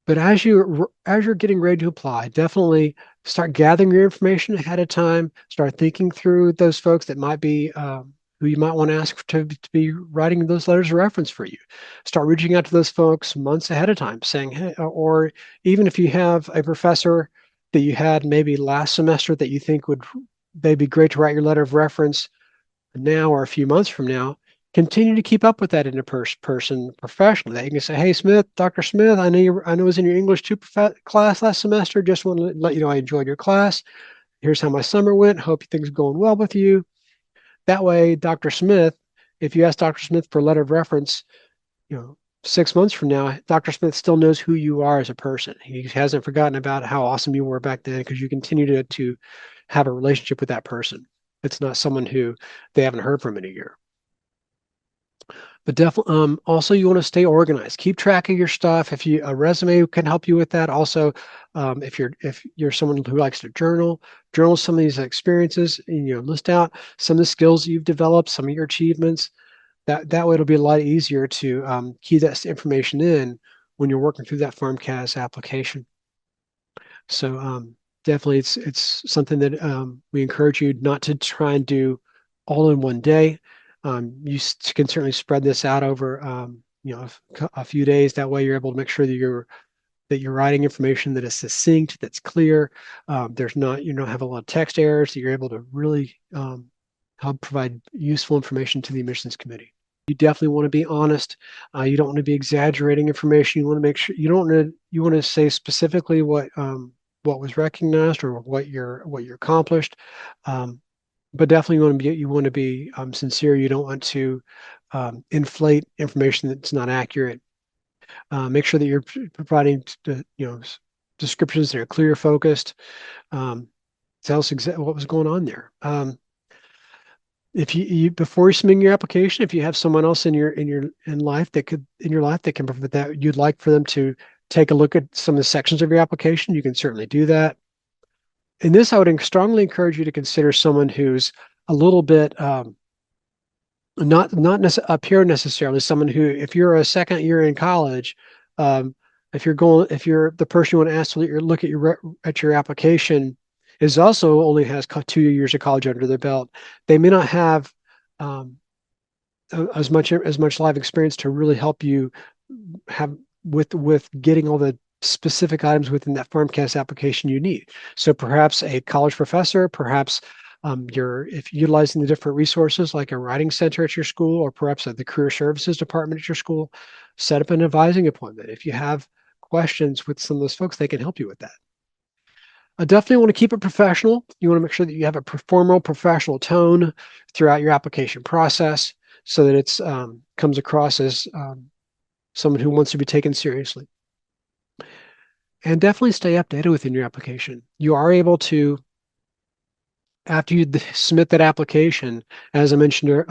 But as you're getting ready to apply, definitely start gathering your information ahead of time. Start thinking through those folks that might be who you might want to ask to be writing those letters of reference for you. Start reaching out to those folks months ahead of time, saying, hey, or even if you have a professor that you had maybe last semester that you think would maybe be great to write your letter of reference now or a few months from now, continue to keep up with that person professionally. That you can say, "Hey, Smith, Dr. Smith, I know I was in your English 2 class last semester. Just want to let you know I enjoyed your class. Here's how my summer went. Hope things are going well with you." That way, Dr. Smith, if you ask Dr. Smith for a letter of reference, 6 months from now, Dr. Smith still knows who you are as a person. He hasn't forgotten about how awesome you were back then because you continue to have a relationship with that person. It's not someone who they haven't heard from in a year. But definitely, also you want to stay organized. Keep track of your stuff. If you a resume can help you with that. Also, if you're someone who likes to journal some of these experiences, and list out some of the skills you've developed, some of your achievements. That way, it'll be a lot easier to key that information in when you're working through that FarmCAS application. So definitely, it's something that we encourage you not to try and do all in one day. You can certainly spread this out over a few days. That way, you're able to make sure that you're writing information that is succinct, that's clear. There's not you don't have a lot of text errors. That you're able to really help provide useful information to the admissions committee. You definitely want to be honest. You don't want to be exaggerating information. You want to make sure you want to say specifically what was recognized or what you accomplished. But definitely you want to be sincere. You don't want to inflate information that's not accurate. Make sure that you're providing descriptions that are clear, focused. Um, Tell us exactly what was going on there. If you before you submit your application, if you have someone else in life that could in your life that can provide that you'd like for them to take a look at some of the sections of your application, you can certainly do that. In this, I would strongly encourage you to consider someone who's a little bit not up here necessarily. Someone who, if you're a second year in college, um, if you're the person you want to ask to look at your application is also only has 2 years of college under their belt, they may not have um, as much life experience to really help you have with getting all the specific items within that FarmCast application you need. So perhaps a college professor, perhaps if utilizing the different resources like a writing center at your school, or perhaps at the career services department at your school, set up an advising appointment. If you have questions with some of those folks, they can help you with that. I definitely want to keep it professional. You want to make sure that you have a formal professional tone throughout your application process so that it's comes across as someone who wants to be taken seriously. And definitely stay updated within your application. You are able to, after you submit that application, as I mentioned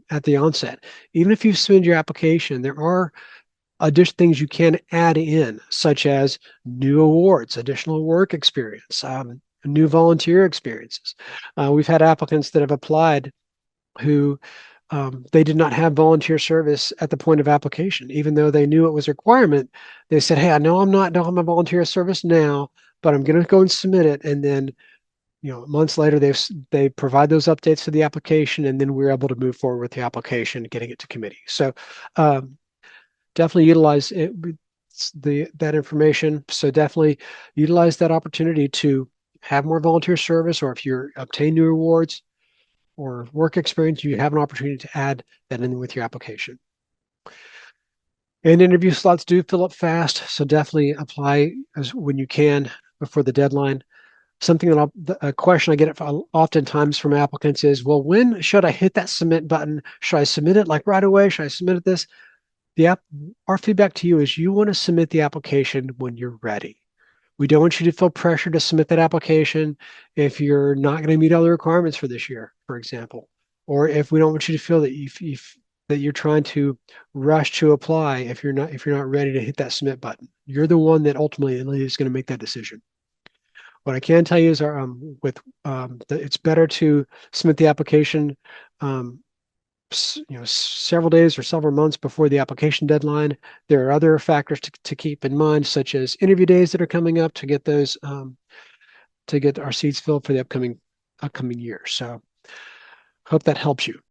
at the onset, even if you submit your application, there are additional things you can add in, such as new awards, additional work experience, new volunteer experiences. We've had applicants that have applied who they did not have volunteer service at the point of application, even though they knew it was a requirement. They said, "Hey, I know don't have my volunteer service now, but I'm going to go and submit it." And then, months later, they provide those updates to the application, and then we're able to move forward with the application, getting it to committee. So definitely utilize that information. So definitely utilize that opportunity to have more volunteer service, or if you obtain new awards or work experience, you have an opportunity to add that in with your application. And interview slots do fill up fast, so definitely apply when you can before the deadline. A question I get oftentimes from applicants is, well, when should I hit that submit button? Should I submit it like right away? Should I submit it this? Our feedback to you is you want to submit the application when you're ready. We don't want you to feel pressure to submit that application if you're not going to meet all the requirements for this year, for example, or if we don't want you to feel that you're trying to rush to apply if you're not ready to hit that submit button. You're the one that ultimately is going to make that decision. What I can tell you is it's better to submit the application several days or several months before the application deadline. There are other factors to keep in mind, such as interview days that are coming up to get those to get our seats filled for the upcoming year. So hope that helps you.